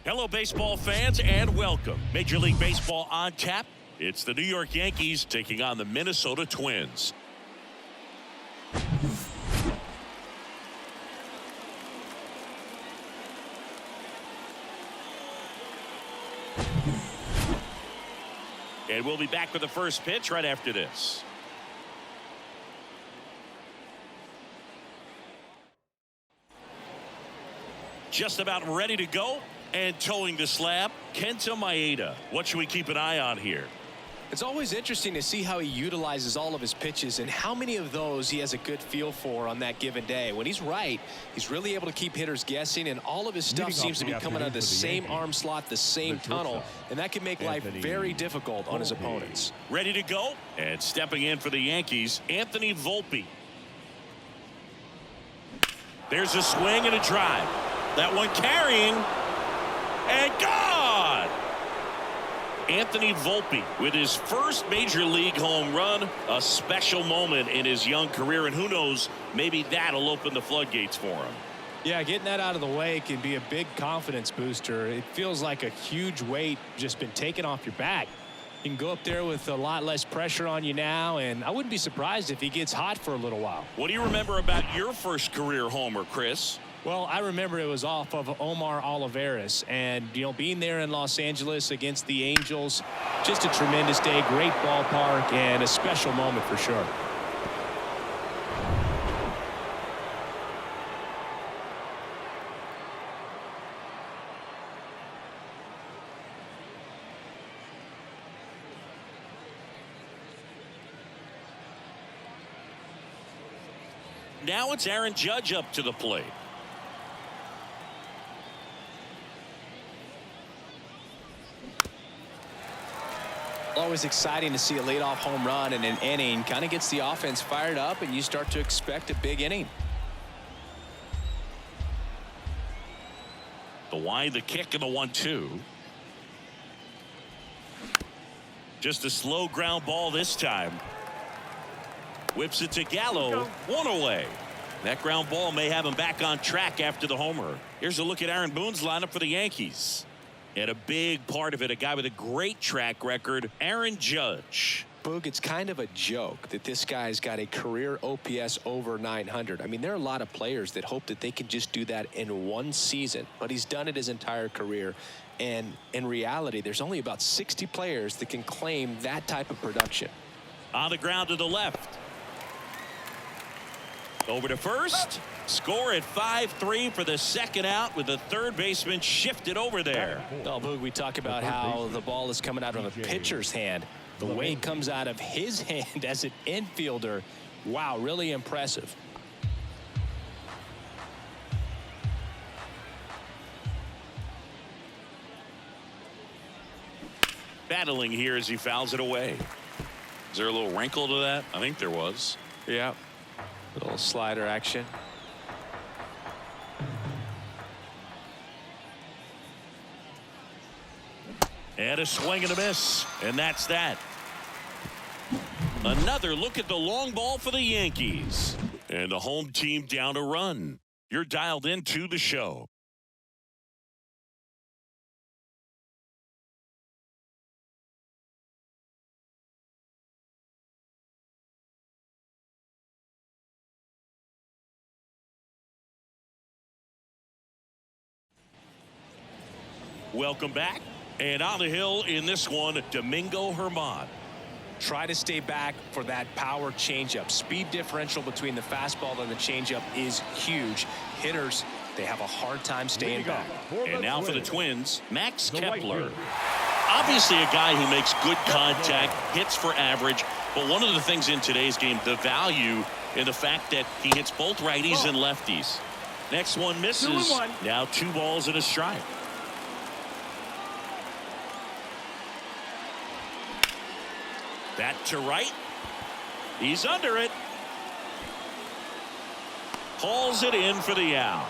Hello, baseball fans, and welcome. Major League Baseball on tap. It's the New York Yankees taking on the Minnesota Twins. And we'll be back with the first pitch right after this. Just about ready to go and towing the slab, Kenta Maeda. What should we keep an eye on here? It's always interesting to see how he utilizes all of his pitches and how many of those he has a good feel for on that given day. When he's right, he's really able to keep hitters guessing, and all of his stuff seems to be coming out of the same arm slot, the same tunnel, and that can make life very difficult on his opponents. Ready to go, and stepping in for the Yankees, Anthony Volpe. There's a swing and a drive. That one carrying, and gone! Anthony Volpe with his first major league home run, a special moment in his young career, and who knows, maybe that'll open the floodgates for him. Yeah, getting that out of the way can be a big confidence booster. It feels like a huge weight just been taken off your back. You can go up there with a lot less pressure on you now, and I wouldn't be surprised if he gets hot for a little while. What do you remember about your first career homer, Chris? Well, I remember it was off of Omar Olivares, and being there in Los Angeles against the Angels, just a tremendous day, great ballpark, and a special moment for sure. Now it's Aaron Judge up to the plate. Always exciting to see a leadoff home run in an inning. Kind of gets the offense fired up, and you start to expect a big inning. The wide, the kick, and the 1-2. Just a slow ground ball this time. Whips it to Gallo. One away. That ground ball may have him back on track after the homer. Here's a look at Aaron Boone's lineup for the Yankees. And a big part of it, a guy with a great track record, Aaron Judge. Boog, it's kind of a joke that this guy's got a career OPS over 900. I mean, there are a lot of players that hope that they can just do that in one season, but he's done it his entire career. And in reality, there's only about 60 players that can claim that type of production. On the ground to the left. Over to first. Score at 5-3 for the second out with the third baseman shifted over there. Oh, Boog, we talk about how the ball is coming out of a pitcher's hand. The way it comes out of his hand as an infielder, wow, really impressive. Battling here as he fouls it away. Is there a little wrinkle to that? I think there was. Yeah. A little slider action. And a swing and a miss. And that's that. Another look at the long ball for the Yankees. And the home team down a run. You're dialed into the show. Welcome back. And on the hill in this one, Domingo Germán. Try to stay back for that power changeup. Speed differential between the fastball and the changeup is huge. Hitters, they have a hard time staying back. And now for the Twins, Max Kepler. Obviously a guy who makes good contact, hits for average. But one of the things in today's game, the value in the fact that he hits both righties and lefties. Next one misses. Now 2 balls and a strike. That to right. He's under it. Hauls it in for the out.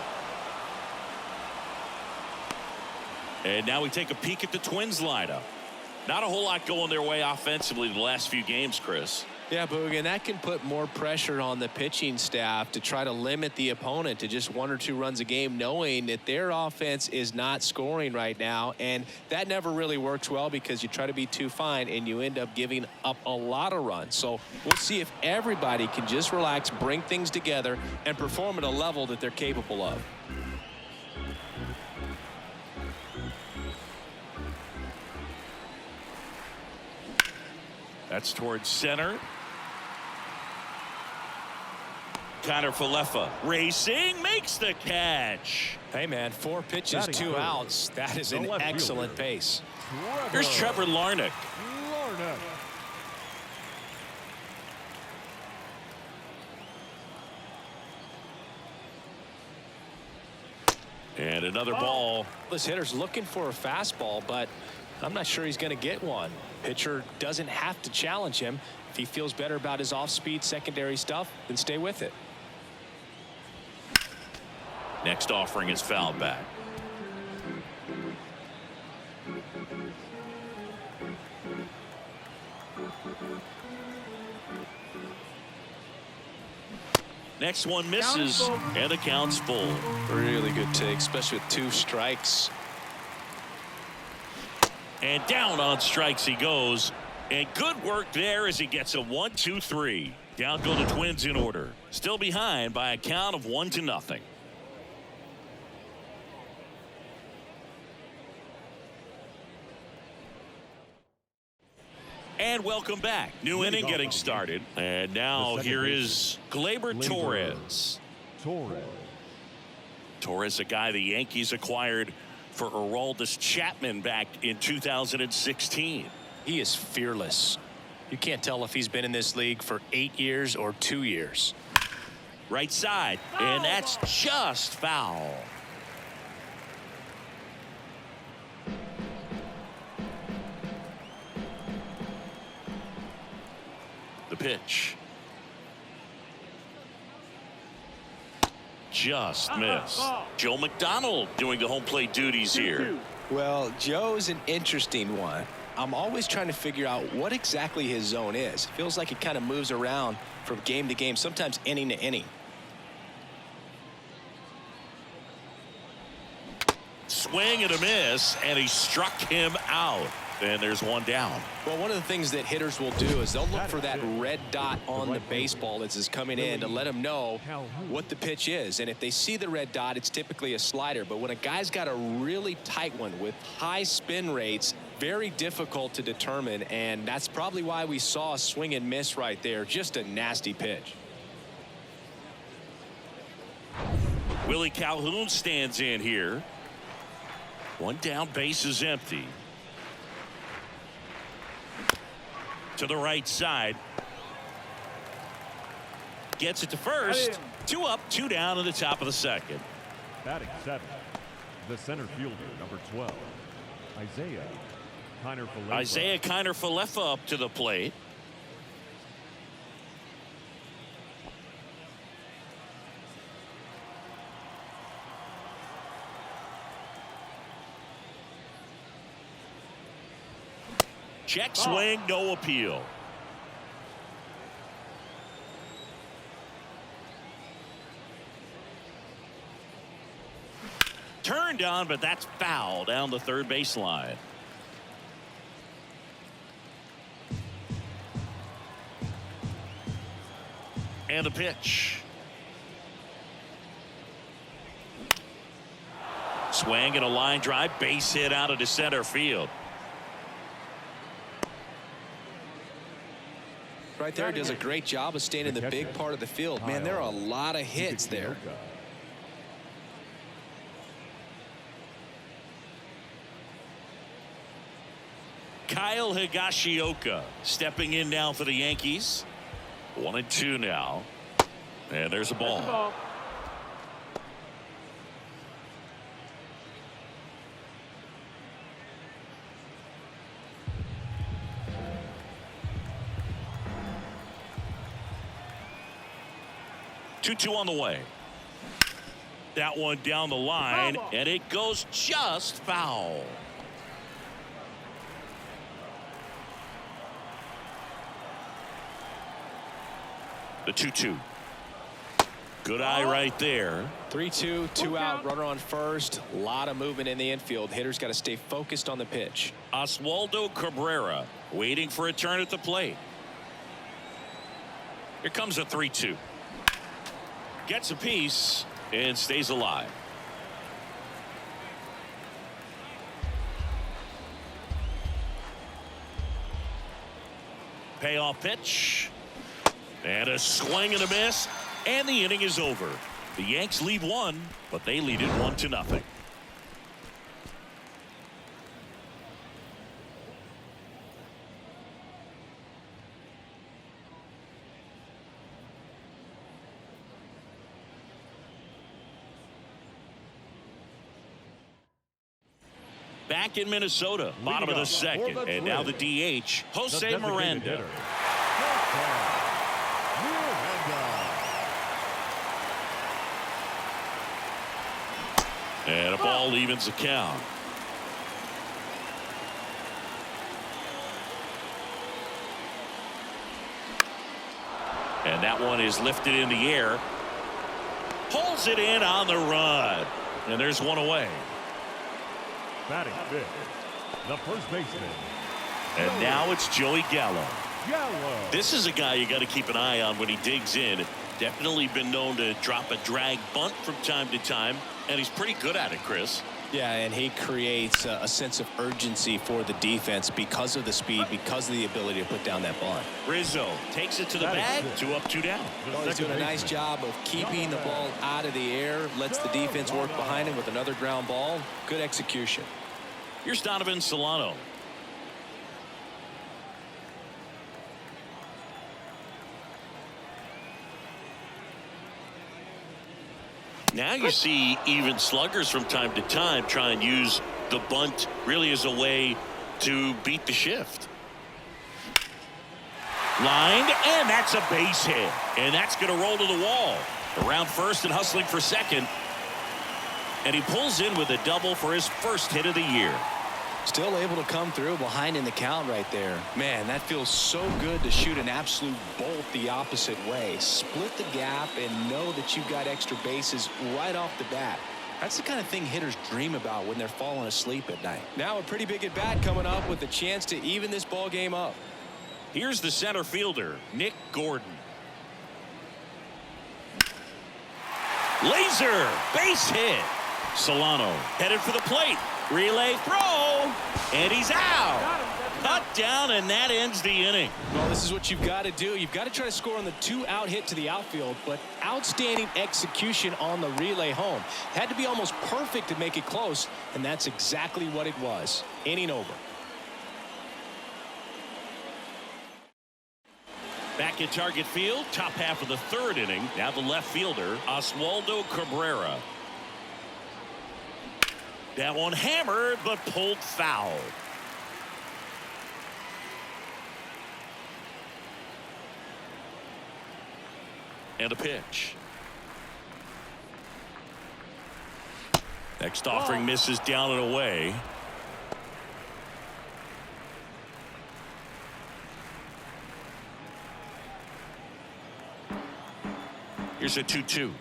And now we take a peek at the Twins lineup. Not a whole lot going their way offensively the last few games, Chris. Yeah, Boog, and that can put more pressure on the pitching staff to try to limit the opponent to just 1 or 2 runs a game, knowing that their offense is not scoring right now. And that never really works well because you try to be too fine and you end up giving up a lot of runs. So we'll see if everybody can just relax, bring things together, and perform at a level that they're capable of. That's towards center. Connor Falefa racing, makes the catch. Hey, man, 4 pitches, 2 outs. That is an excellent pace. Here's Trevor Larnach. And another ball. This hitter's looking for a fastball, but I'm not sure he's going to get one. Pitcher doesn't have to challenge him. If he feels better about his off-speed secondary stuff, then stay with it. Next offering is fouled back. Next one misses, and the count's full. Really good take, especially with 2 strikes. And down on strikes he goes. And good work there as he gets a 1-2-3. Down go the Twins in order. Still behind by a count of 1-0. And welcome back. New inning getting started. And now here is Gleyber Torres. Torres, a guy the Yankees acquired for Aroldis Chapman back in 2016. He is fearless. You can't tell if he's been in this league for 8 years or 2 years. Right side, and that's just foul. The pitch. Just missed. Joe McDonald doing the home plate duties here. Well, Joe's an interesting one. I'm always trying to figure out what exactly his zone is. It feels like it kind of moves around from game to game, sometimes inning to inning. Swing and a miss, and he struck him out. And there's one down. Well, one of the things that hitters will do is they'll look for that red dot on the baseball as it's coming in to let them know what the pitch is. And if they see the red dot, it's typically a slider. But when a guy's got a really tight one with high spin rates, very difficult to determine. And that's probably why we saw a swing and miss right there. Just a nasty pitch. Willie Calhoun stands in here. One down, base is empty. To the right side. Gets it to first. 2 up, 2 down in the top of the second. Batting 7, the center fielder, number 12, Isaiah Kiner Falefa up to the plate. Check swing, no appeal. Turned on, but that's foul down the third baseline. And a pitch. Swing and a line drive, base hit out into center field. Right there, he does a great job of staying in the big part of the field. Man, there are a lot of hits there. Kyle Higashioka stepping in now for the Yankees. 1-2 now. And there's a ball. 2-2 on the way. That one down the line, and it goes just foul. The 2-2. Good eye right there. 3-2, 2 out, runner on first. A lot of movement in the infield. Hitters got to stay focused on the pitch. Oswaldo Cabrera waiting for a turn at the plate. Here comes a 3-2. Gets a piece and stays alive. Payoff pitch. And a swing and a miss. And the inning is over. The Yanks lead one, but they lead it 1-0. Back in Minnesota, bottom of the second, and now the DH, Jose Miranda. And a ball evens the count. And that one is lifted in the air. Pulls it in on the run. And there's one away. Batting fifth, the first baseman. And now it's Joey Gallo. Gallo. This is a guy you got to keep an eye on when he digs in. Definitely been known to drop a drag bunt from time to time, and he's pretty good at it, Chris. Yeah, and he creates a sense of urgency for the defense because of the speed, because of the ability to put down that bunt. Rizzo takes it to the bag. 2 up, 2 down. Well, he's doing a nice job of keeping the ball out of the air, lets the defense work behind him with another ground ball. Good execution. Here's Donovan Solano. Now you see even sluggers from time to time try and use the bunt really as a way to beat the shift. Lined, and that's a base hit. And that's going to roll to the wall. Around first and hustling for second. And he pulls in with a double for his first hit of the year. Still able to come through behind in the count right there. Man, that feels so good to shoot an absolute bolt the opposite way. Split the gap and know that you've got extra bases right off the bat. That's the kind of thing hitters dream about when they're falling asleep at night. Now a pretty big at bat coming up with a chance to even this ball game up. Here's the center fielder, Nick Gordon. Laser base hit. Solano headed for the plate. Relay throw, and he's out. Cut down, and that ends the inning. Well, this is what you've got to do. You've got to try to score on the 2-out hit to the outfield, but outstanding execution on the relay home. Had to be almost perfect to make it close, and that's exactly what it was. Inning over. Back at Target Field, top half of the third inning. Now the left fielder, Oswaldo Cabrera. That one hammered, but pulled foul. And a pitch. Next offering misses down and away. Here's a 2-2.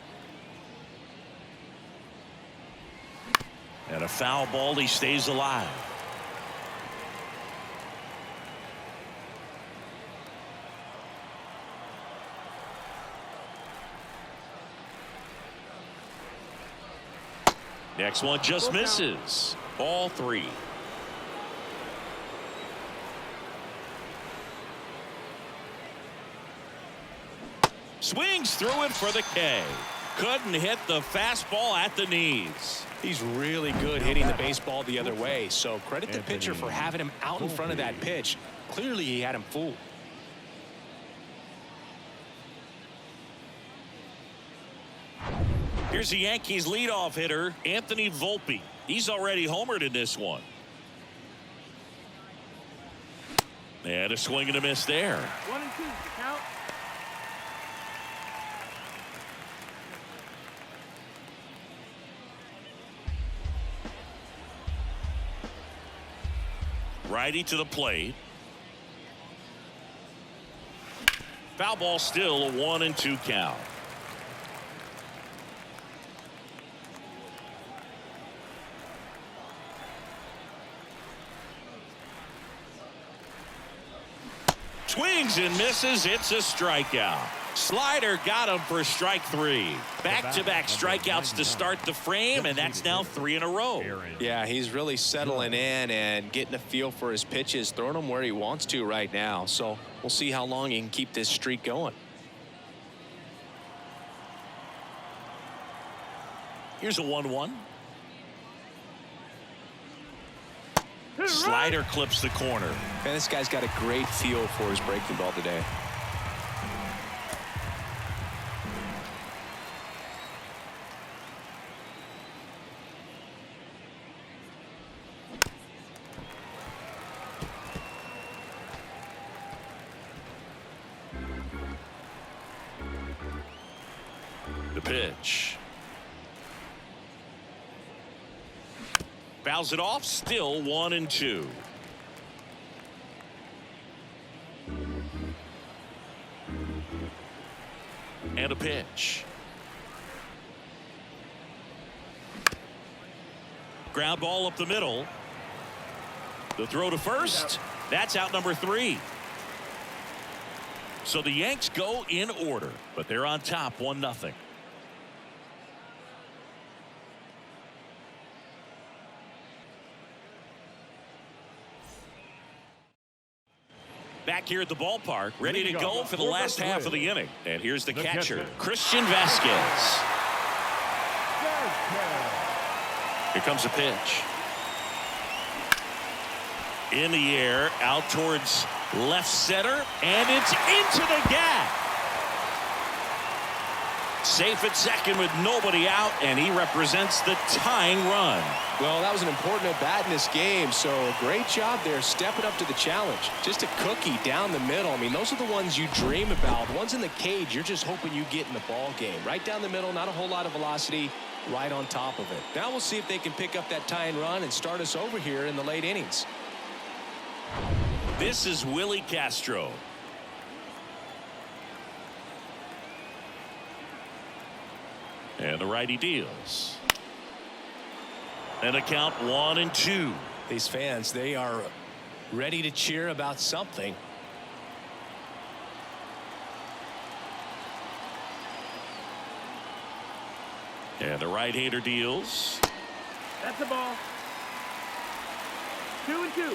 And a foul ball, he stays alive. Next one just misses. Ball 3. Swings through it for the K. Couldn't hit the fastball at the knees. He's really good hitting the baseball the other way, so credit the pitcher for having him out in front of that pitch. Clearly he had him fooled. Here's the Yankees leadoff hitter, Anthony Volpe. He's already homered in this one. And a swing and a miss there. 1-2, count. Righty to the plate. Foul ball, still a 1-2 count. Swings and misses. It's a strikeout. Slider got him for strike 3. Back-to-back strikeouts to start the frame, and that's now 3 in a row. Yeah, he's really settling in and getting a feel for his pitches, throwing them where he wants to right now. So we'll see how long he can keep this streak going. Here's a 1-1. Slider clips the corner. Man, this guy's got a great feel for his breaking ball today. The pitch. Fouls it off, still 1-2. And a pitch. Ground ball up the middle. The throw to first. That's out number 3. So the Yanks go in order, but they're on top 1-0. Back here at the ballpark, ready to go for the last half of the inning. And here's the catcher, Christian Vasquez. Here comes a pitch. In the air, out towards left center, and it's into the gap. Safe at second with nobody out, and he represents the tying run. Well, that was an important at-bat in this game, so great job there stepping up to the challenge. Just a cookie down the middle. I mean, those are the ones you dream about. The ones in the cage, you're just hoping you get in the ball game. Right down the middle, not a whole lot of velocity, right on top of it. Now we'll see if they can pick up that tying run and start us over here in the late innings. This is Willie Castro. And the righty deals. And a count 1-2. These fans, they are ready to cheer about something. And the right-hander deals. That's the ball. 2-2.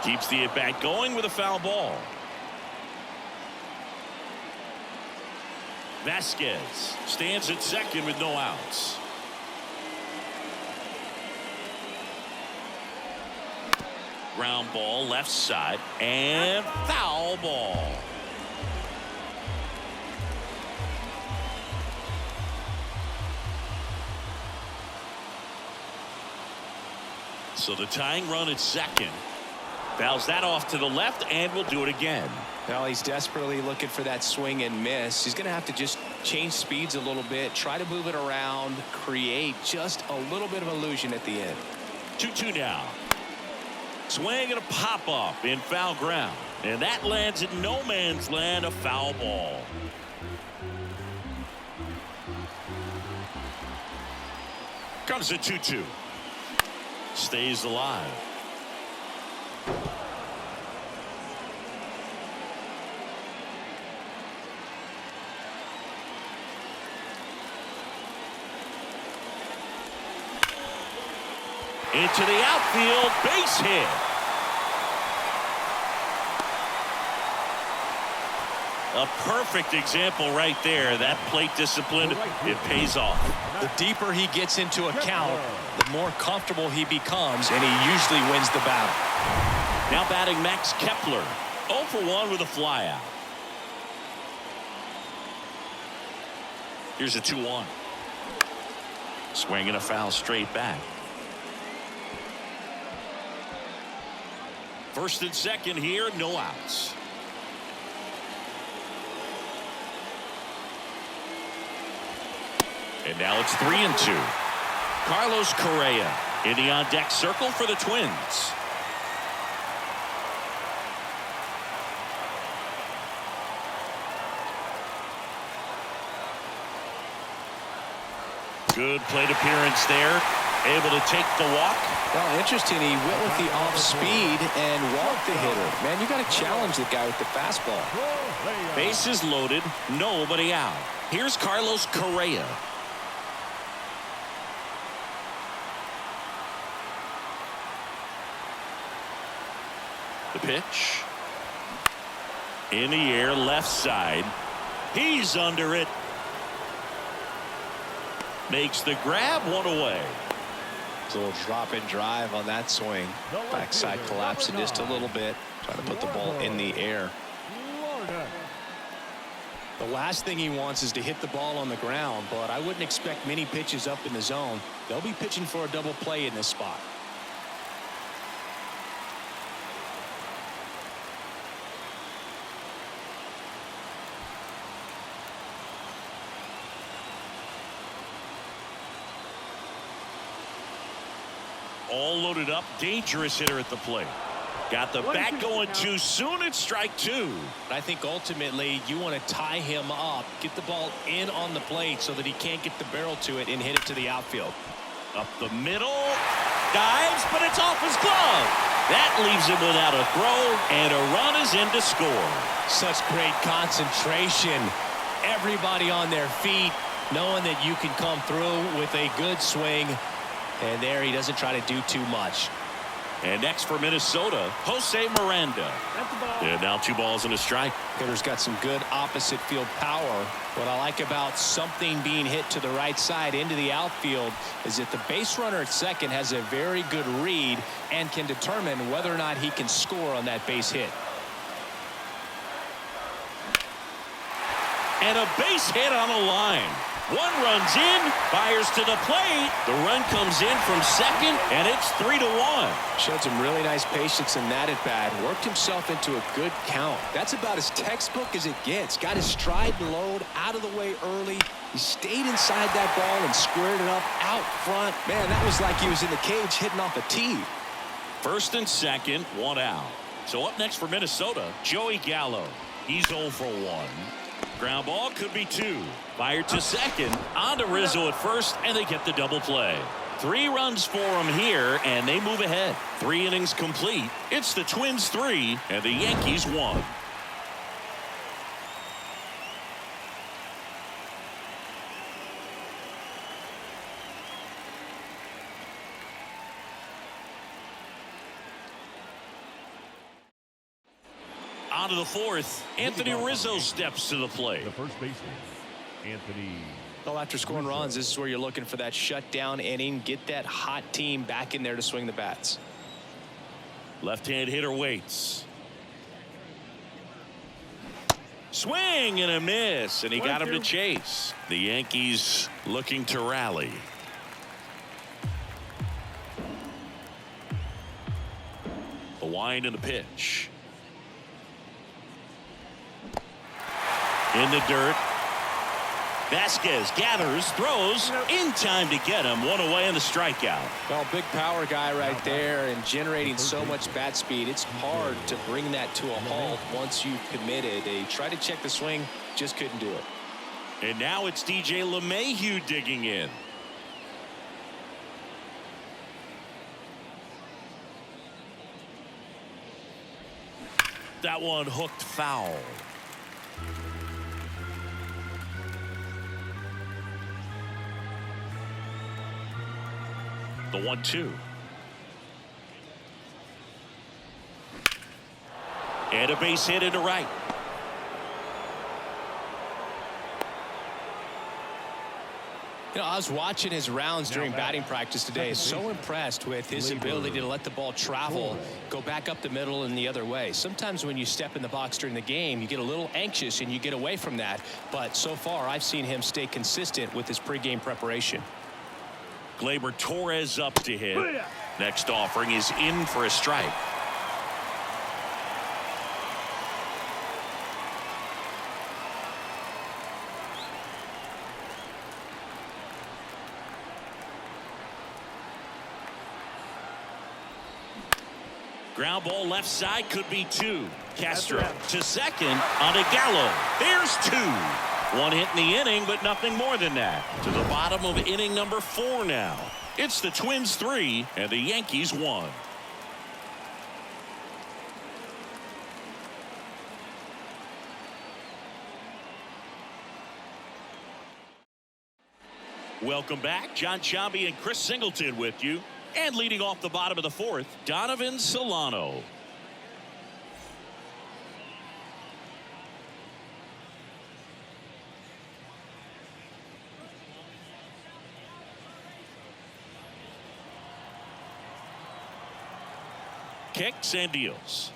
Keeps the at-bat going with a foul ball. Vasquez stands at second with no outs. Ground ball left side and foul ball. So the tying run at second. Fouls that off to the left and will do it again. Now he's desperately looking for that swing and miss. He's going to have to just change speeds a little bit, try to move it around, create just a little bit of illusion at the end. 2-2 now. Swing and a pop up in foul ground, and that lands in no man's land, a foul ball. Comes a 2-2. Stays alive. Into the outfield, base hit. A perfect example right there. That plate discipline, it pays off. The deeper he gets into a count, the more comfortable he becomes, and he usually wins the battle. Now batting Max Kepler, 0 for 1 with a flyout. Here's a 2-1. Swinging a foul straight back. First and second here, no outs. And now it's 3-2. Carlos Correa in the on-deck circle for the Twins. Good plate appearance there. Able to take the walk. Well, interesting. He went with the off speed and walked the hitter. Man, you got to challenge the guy with the fastball. Bases loaded. Nobody out. Here's Carlos Correa. The pitch. In the air, left side. He's under it. Makes the grab, one away. It's a little drop and drive on that swing. Backside collapsing just a little bit. Trying to put the ball in the air. The last thing he wants is to hit the ball on the ground, but I wouldn't expect many pitches up in the zone. They'll be pitching for a double play in this spot. All loaded up. Dangerous hitter at the plate. Got the bat going too soon. It's strike two. I think ultimately you want to tie him up, get the ball in on the plate so that he can't get the barrel to it and hit it to the outfield. Up the middle. Dives, but it's off his glove. That leaves him without a throw, and a run is in to score. Such great concentration. Everybody on their feet, knowing that you can come through with a good swing. And there he doesn't try to do too much. And next for Minnesota, Jose Miranda. And now 2 balls and a strike. Hitter's got some good opposite field power. What I like about something being hit to the right side into the outfield is that the base runner at second has a very good read and can determine whether or not he can score on that base hit. And a base hit on the line. One runs in, fires to the plate. The run comes in from second, and it's 3-1. Showed some really nice patience in that at bat. Worked himself into a good count. That's about as textbook as it gets. Got his stride and load out of the way early. He stayed inside that ball and squared it up out front. Man, that was like he was in the cage hitting off a tee. First and second, 1 out. So up next for Minnesota, Joey Gallo. He's 0 for 1. Ground ball could be 2. Fired to second. On to Rizzo at first, and they get the double play. 3 runs for them here, and they move ahead. 3 innings complete. It's the Twins 3 and the Yankees 1. On to the 4th. Anthony Rizzo steps to the plate. The first baseman, Anthony. Well, after scoring runs, this is where you're looking for that shutdown inning. Get that hot team back in there to swing the bats. Left-hand hitter waits. Swing and a miss, and he got him to chase. The Yankees looking to rally. The wind and the pitch. In the dirt. Vasquez gathers, throws, in time to get him. 1 away and the strikeout. Well, big power guy right there and generating so much bat speed. It's hard to bring that to a halt once you've committed. They tried to check the swing, just couldn't do it. And now it's DJ LeMahieu digging in. That one hooked foul. The 1-2. And a base hit into right. You know, I was watching his rounds during batting practice today. So impressed with his ability to let the ball travel, go back up the middle and the other way. Sometimes when you step in the box during the game, you get a little anxious and you get away from that. But so far, I've seen him stay consistent with his pregame preparation. Gleyber Torres up to hit. Next offering is in for a strike. Ground ball left side, could be 2. Castro to second on a Gallo. There's 2. 1 hit in the inning, but nothing more than that. To the bottom of inning number 4 now. It's the Twins 3 and the Yankees 1. Welcome back. John Sciambi and Chris Singleton with you. And leading off the bottom of the 4th, Donovan Solano. Kicks and deals.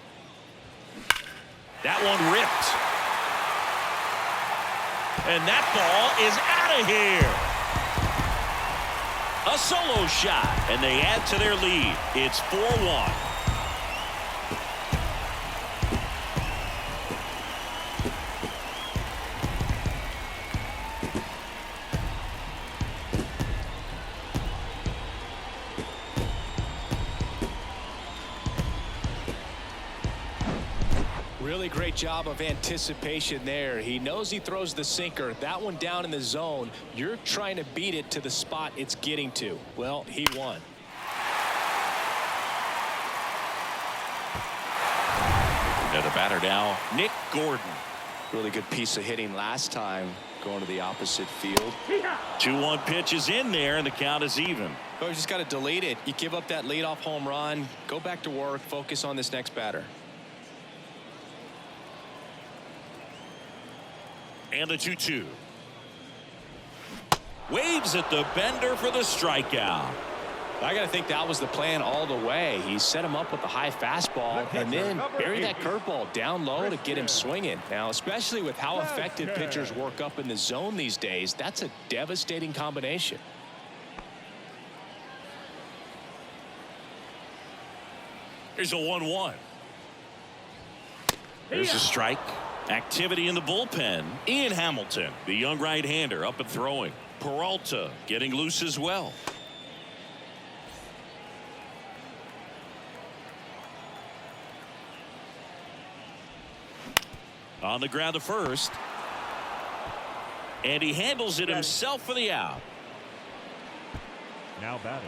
That one ripped. And that ball is out of here. A solo shot, and they add to their lead. It's 4-1. Really great job of anticipation there. He knows he throws the sinker. That one down in the zone. You're trying to beat it to the spot it's getting to. Well, he won. And the batter now, Nick Gordon. Really good piece of hitting last time, going to the opposite field. 2-1 pitch is in there, and the count is even. Oh, you just got to delete it. You give up that leadoff home run. Go back to work. Focus on this next batter. And the 2-2. Waves at the bender for the strikeout. I got to think that was the plan all the way. He set him up with the high fastball and then buried that curveball down low to get him swinging. Now, especially with how effective pitchers work up in the zone these days, that's a devastating combination. Here's a 1-1. There's a strike. Activity in the bullpen. Ian Hamilton, the young right-hander, up and throwing. Peralta getting loose as well. On the ground to first. And he handles it himself for the out. Now batting,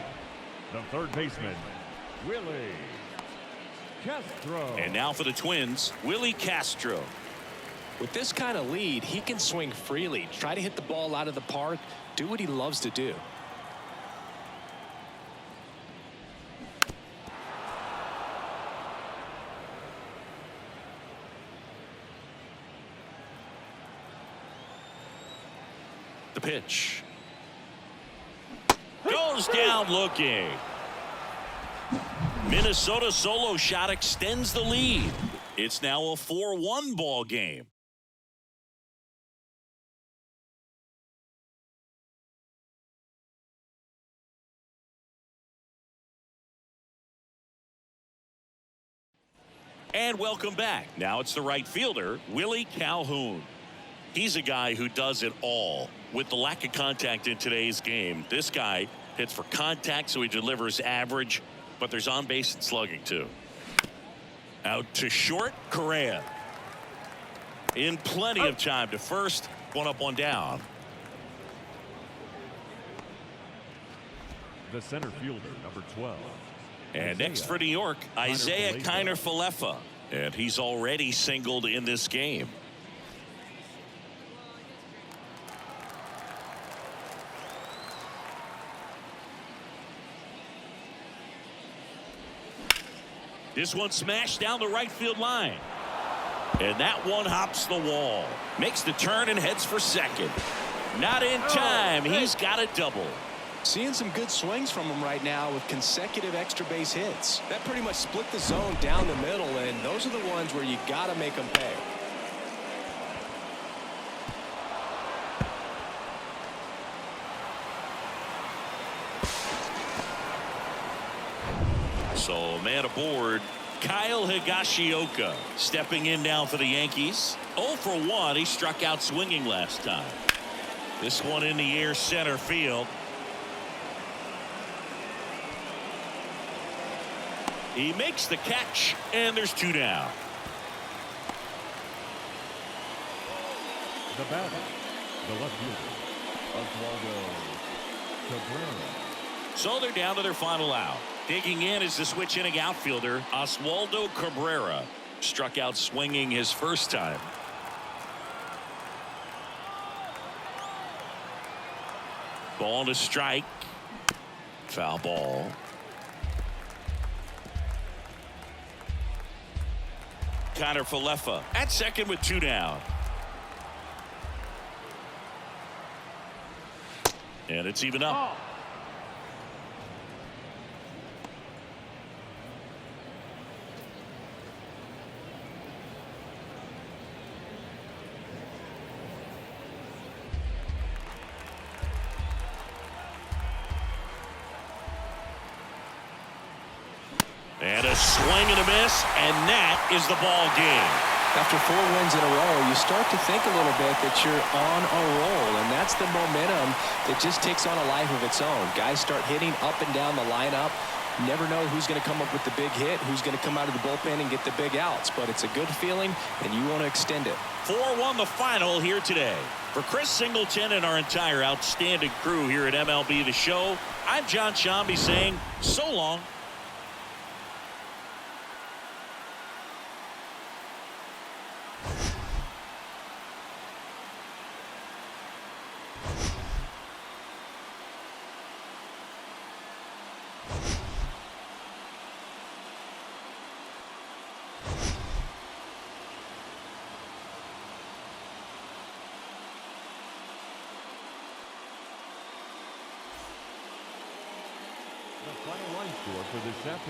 the third baseman, Willie Castro. And now for the Twins, Willie Castro. With this kind of lead, he can swing freely, try to hit the ball out of the park, do what he loves to do. The pitch. Goes down looking. Minnesota solo shot extends the lead. It's now a 4-1 ball game. And welcome back. Now it's the right fielder, Willie Calhoun. He's a guy who does it all. With the lack of contact in today's game, this guy hits for contact, so he delivers average, but there's on base and slugging too. Out to short, Correa. In plenty of time to first. One up, one down. The center fielder, number 12. And next for New York, Isaiah Kiner-Falefa. And he's already singled in this game. This one smashed down the right field line. And that one hops the wall. Makes the turn and heads for second. Not in time. He's got a double. Seeing some good swings from him right now with consecutive extra base hits. That pretty much split the zone down the middle, and those are the ones where you got to make them pay. So man aboard, Kyle Higashioka stepping in now for the Yankees. 0 for 1. He struck out swinging last time. This one in the air center field. He makes the catch, and there's 2 down. The batter, the left fielder, Oswaldo Cabrera. So they're down to their final out. Digging in is the switch inning outfielder, Oswaldo Cabrera. Struck out swinging his first time. Ball to strike. Foul ball. Connor Falefa at second with 2 down. And it's even up. And a swing and a miss, and that is the ball game. After 4 wins in a row, you start to think a little bit that you're on a roll, and that's the momentum that just takes on a life of its own. Guys start hitting up and down the lineup. Never know who's going to come up with the big hit, who's going to come out of the bullpen and get the big outs, but it's a good feeling, and you want to extend it. 4-1 the final here today. For Chris Singleton and our entire outstanding crew here at MLB The Show, I'm John Shambi saying so long. The final line score for this afternoon.